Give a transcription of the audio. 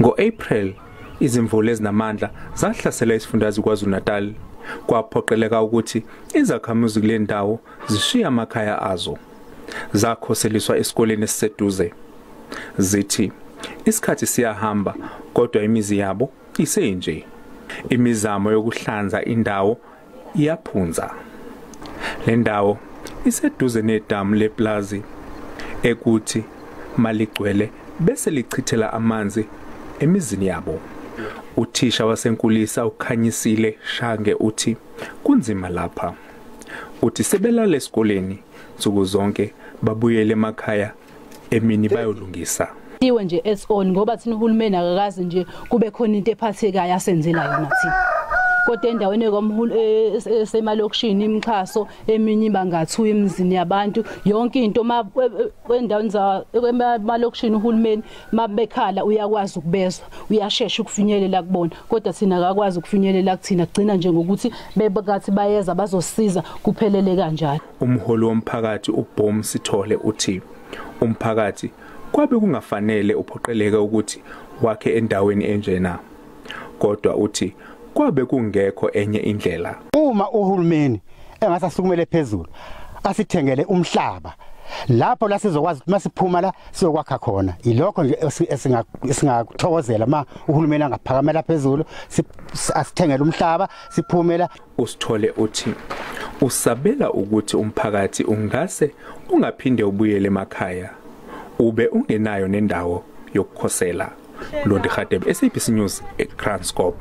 Ngo-April, izimvula ezinamandla zahlasela isifundazwe KwaZulu-Natal. Kwaphoqeleka ukuthi izakhamuzi lendawo zishiye amakhaya azo. Zakhoseliswa esikoleni esiseduze. Zithi isikhathi siyahamba kodwa imizi yabo isenje. Imizamo yokuhlanza indawo iyaphunza. Lendawo iseduze nedamu leplazi ekuthi maligcwele bese lichithela amanzi emizini yabo. Uthisha wasenkulisa ukhanyisile Shange uthi kunzima lapha. Uthi sebelala esikoleni nsuku zonke babuyele emakhaya emini bayolungisa. Iwe nje eson ngoba thina uhulumeni akakazi nje kube khona into ephathekayo asenzela yona thina. Kodwa endaweni esemalokishini imkhaso eminye bangathu emizini yabantu yonke into endaweni emalokishini uhulumeni mabekhala uyakwazi ukubezwa uyashesha ukufinyelela kubona kodwa thina akakwazi ukufinyelela kuthina gcina nje ngokuthi bebekathi bayeza bazosiza kuphelele kanjalo. Umholi womphakathi uBom Zithole uthi umphakathi kwabe kungafanele uphoqeleke ukuthi wakhe endaweni enjena kodwa uthi kwabe kungekho enye indlela. Uma uhulumeni engasasukumele phezulu asithengele umhlaba lapho la sizokwazi ukuthi masiphuma la siyokwakha khona. Ilokho nje esingakuthokozela ma uhulumeni angaphakamela phezulu asithengele umhlaba siphumela. Usithole uthi usabela ukuthi umphakathi ungase ungaphinde ubuyele emakhaya ube ungenayo nendawo yokukhosela. Lo ndikhadebe SABC News eKranskop.